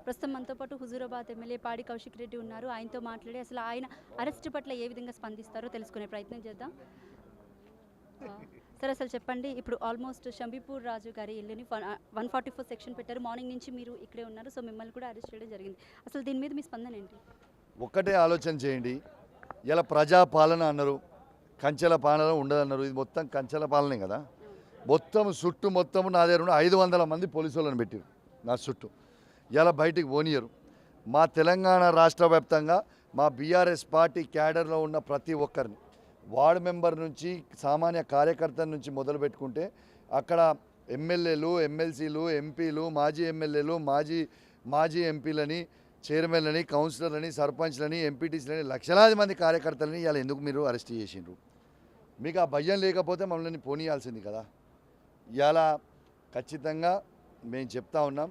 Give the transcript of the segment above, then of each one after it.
ప్రస్తుతం మనతో పాటు హుజూరాబాద్ ఎమ్మెల్యే పాడి కౌశిక్ రెడ్డి ఉన్నారు. ఆయనతో మాట్లాడి అసలు ఆయన అరెస్ట్ పట్ల ఏ విధంగా స్పందిస్తారో తెలుసుకునే ప్రయత్నం చేద్దాం. సరే, అసలు చెప్పండి, ఇప్పుడు ఆల్మోస్ట్ షంబీపూర్ రాజు గారి ఇల్లుని 144 సెక్షన్ పెట్టారు. మార్నింగ్ నుంచి మీరు ఇక్కడే ఉన్నారు. సో మిమ్మల్ని కూడా అరెస్ట్ చేయడం జరిగింది. అసలు దీని మీద మీ స్పందన ఏంటి? ఒక్కటే ఆలోచన చేయండి. ఇలా ప్రజాపాలన అన్నారు, కంచెల పాలన ఉండదన్నారు. ఇది మొత్తం కంచెల పాలనే కదా. మొత్తం చుట్టూ మొత్తం నా దగ్గర 500 మంది పోలీసు వాళ్ళని పెట్టారు నా చుట్టూ. ఇలా బయటికి పోనీయరు. మా తెలంగాణ రాష్ట్ర వ్యాప్తంగా మా బీఆర్ఎస్ పార్టీ క్యాడర్లో ఉన్న ప్రతి ఒక్కరిని, వార్డు మెంబర్ నుంచి సామాన్య కార్యకర్తల నుంచి మొదలు పెట్టుకుంటే అక్కడ ఎమ్మెల్యేలు, ఎమ్మెల్సీలు, ఎంపీలు, మాజీ ఎమ్మెల్యేలు, మాజీ ఎంపీలని, చైర్మన్లని, కౌన్సిలర్లని, సర్పంచ్లని, ఎంపీటీసీలని, లక్షలాది మంది కార్యకర్తలని ఇలా ఎందుకు మీరు అరెస్ట్ చేసిండ్రు? మీకు ఆ భయం లేకపోతే మమ్మల్ని పోనీయాల్సింది కదా. ఇలా ఖచ్చితంగా మేము చెప్తా ఉన్నాం,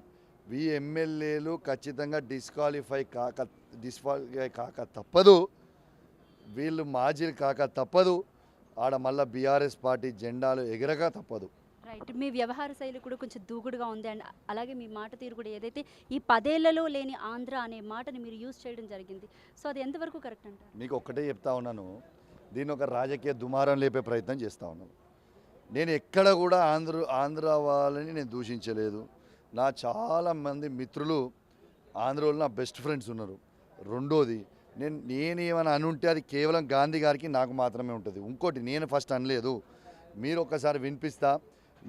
ఈ ఎమ్మెల్యేలు ఖచ్చితంగా డిస్క్వాలిఫై కాక తప్పదు. వీళ్ళు మాజీలు కాక తప్పదు. ఆడ మళ్ళీ బీఆర్ఎస్ పార్టీ జెండాలు ఎగరక తప్పదు. రైట్. మీ వ్యవహార శైలి కూడా కొంచెం దూకుడుగా ఉంది. అండ్ అలాగే మీ మాట తీరు కూడా ఏదైతే ఈ 10 ఏళ్లలో లేని ఆంధ్ర అనే మాటని మీరు యూజ్ చేయడం జరిగింది. సో అది ఎంతవరకు కరెక్ట్ అంటారు? మీకు ఒక్కటే చెప్తా ఉన్నాను, దీన్ని ఒక రాజకీయ దుమారం లేపే ప్రయత్నం చేస్తూ ఉన్నాను. నేను ఎక్కడ కూడా ఆంధ్ర వాళ్ళని నేను దూషించలేదు. నా చాలామంది మిత్రులు ఆంధ్రలో నా బెస్ట్ ఫ్రెండ్స్ ఉన్నారు. రెండోది, నేనేమైనా అనుంటే అది కేవలం గాంధీ గారికి నాకు మాత్రమే ఉంటుంది. ఇంకోటి, నేను ఫస్ట్ అనలేదు. మీరు ఒక్కసారి వినిపిస్తా,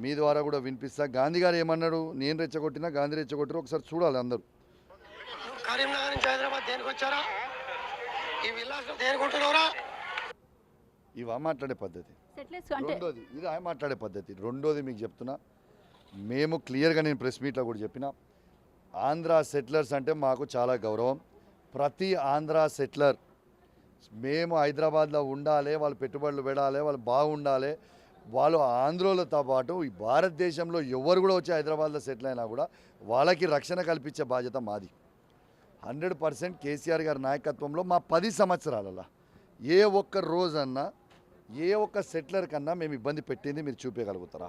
మీ ద్వారా కూడా వినిపిస్తా. గాంధీ గారు ఏమన్నాడు, నేను రెచ్చగొట్టినా గాంధీ రెచ్చగొట్టారు, ఒకసారి చూడాలి అందరూ. కరీంనగర్ నుంచి హైదరాబాద్ దేనికి వచ్చారా? ఈ విలాసం దేనికుంటున్నారా? ఇవా మాట్లాడే పద్ధతి. రెండోది, ఇది ఆయన మాట్లాడే పద్ధతి. రెండోది మీకు చెప్తున్నా, మేము క్లియర్గా నేను ప్రెస్ మీట్లో కూడా చెప్పిన, ఆంధ్ర సెటిలర్స్ అంటే మాకు చాలా గౌరవం. ప్రతి ఆంధ్ర సెటిలర్ మేము హైదరాబాద్లో ఉండాలి, వాళ్ళు పెట్టుబడులు పెడాలి, వాళ్ళు బాగుండాలి, వాళ్ళు ఆంధ్రలతో పాటు ఈ భారతదేశంలో ఎవరు కూడా వచ్చి హైదరాబాద్లో సెటిల్ అయినా కూడా వాళ్ళకి రక్షణ కల్పించే బాధ్యత మాది. 100% కేసీఆర్ గారి నాయకత్వంలో మా 10 సంవత్సరాలలో ఏ ఒక్క రోజన్నా ఏ ఒక్క సెటిలర్ కన్నా మేము ఇబ్బంది పెట్టింది మీరు చూపించగలుగుతారా?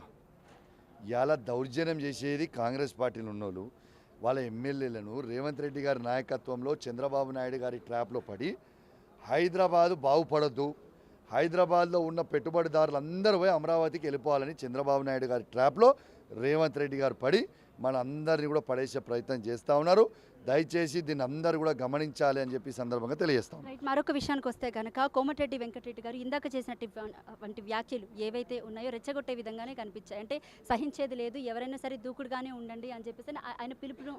ఇలా దౌర్జన్యం చేసేది కాంగ్రెస్ పార్టీలు ఉన్నోళ్ళు, వాళ్ళ ఎమ్మెల్యేలను రేవంత్ రెడ్డి గారి నాయకత్వంలో చంద్రబాబు నాయుడు గారి ట్రాప్లో పడి హైదరాబాదు బాగుపడద్దు, హైదరాబాద్లో ఉన్న పెట్టుబడిదారులు అందరూ పోయి అమరావతికి వెళ్ళిపోవాలని చంద్రబాబు నాయుడు గారి ట్రాప్లో రేవంత్ రెడ్డి గారు పడి మన అందరినీ కూడా పడేసే ప్రయత్నం చేస్తూ ఉన్నారు. దయచేసి దీన్ని అందరూ కూడా గమనించాలి అని చెప్పి సందర్భంగా తెలియజేస్తాం. మరొక విషయానికి వస్తే కనుక కోమటిరెడ్డి వెంకటరెడ్డి గారు ఇందాక చేసినటువంటి వ్యాఖ్యలు ఏవైతే ఉన్నాయో రెచ్చగొట్టే విధంగానే కనిపించాయి. అంటే సహించేది లేదు, ఎవరైనా సరే దూకుడుగానే ఉండండి అని చెప్పేసి ఆయన పిలుపును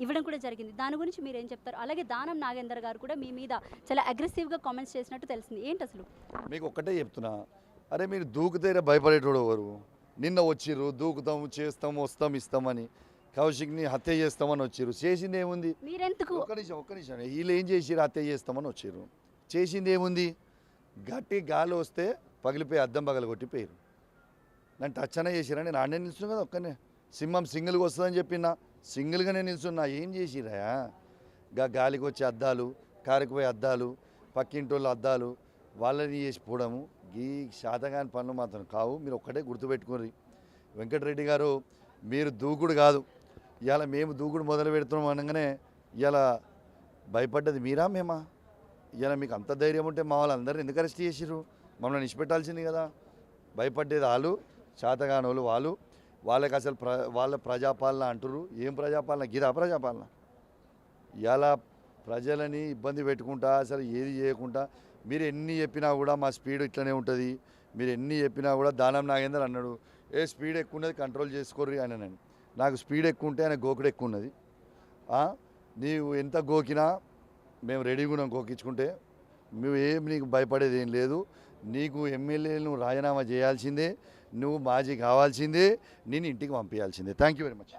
ఇవ్వడం కూడా జరిగింది. దాని గురించి మీరు ఏం చెప్తారు? అలాగే దానం నాగేందర్ గారు కూడా మీ మీద చాలా అగ్రెసివ్గా కామెంట్స్ చేసినట్టు తెలిసింది. ఏంటి అసలు? మీకు ఒక్కటే చెప్తున్నా, అరే మీరు దూకుతేనే భయపడేటోడు ఎవరు? నిన్న వచ్చిర్రు, దూకుతాము, చేస్తాము, వస్తాం, ఇస్తామని, కౌశిక్ని హత్య చేస్తామని వచ్చిర్రు. చేసింది ఏముంది? మీరెందుకు? ఒక్క నిమిషం, వీళ్ళు ఏం చేసిర్రు? హత్య చేస్తామని వచ్చిర్రు. చేసింది ఏముంది? గట్టి గాలి వస్తే పగిలిపోయి అద్దం పగలగొట్టిపోయారు. నన్ను టచ్ అనే చేసిరా? నేను ఆడనే నిల్చున్నా కదా, ఒక్కనే. సింహం సింగిల్గా వస్తుందని చెప్పినా సింగిల్గానే నిల్చున్నా. ఏం చేసిరా? గాలికి వచ్చే అద్దాలు, కారుకుపోయే అద్దాలు, పక్కింటోళ్ళ అద్దాలు వాళ్ళని చేసిపోవడము, ఈ శాతగాని పనులు మాత్రం కావు. మీరు ఒక్కటే గుర్తుపెట్టుకోండి, వెంకటరెడ్డి గారు, మీరు దూకుడు కాదు. ఇవాళ మేము దూకుడు మొదలు పెడుతున్నాం అనగానే ఇలా భయపడ్డది మీరా మేమా? ఇలా మీకు అంత ధైర్యం ఉంటే మా వాళ్ళందరినీ ఎందుకు అరెస్ట్ చేసిర్రు? మమ్మల్ని నిష్పెట్టాల్సింది కదా. భయపడ్డేది వాళ్ళు, శాతగానోళ్ళు వాళ్ళు. వాళ్ళకి అసలు వాళ్ళ ప్రజాపాలన అంటున్నారు. ఏం ప్రజాపాలన? గిదా ప్రజాపాలన? ఇలా ప్రజలని ఇబ్బంది పెట్టుకుంటా అసలు ఏది చేయకుండా మీరు ఎన్ని చెప్పినా కూడా మా స్పీడ్ ఇట్లనే ఉంటుంది. మీరు ఎన్ని చెప్పినా కూడా దానం నాగేందర్ అన్నాడు, ఏ స్పీడ్ ఎక్కువ ఉన్నది కంట్రోల్ చేసుకోర్రి అని. నేను నాకు స్పీడ్ ఎక్కువ ఉంటే ఆయన గోకుడు ఎక్కువ ఉన్నది. నీవు ఎంత గోకినా మేము రెడీగా ఉన్నాం గోకించుకుంటే. నీకు భయపడేది ఏం లేదు. నీకు ఎమ్మెల్యేలను రాజీనామా చేయాల్సిందే, నువ్వు మాజీ కావాల్సిందే, నేను ఇంటికి పంపించాల్సిందే. Thank you very much.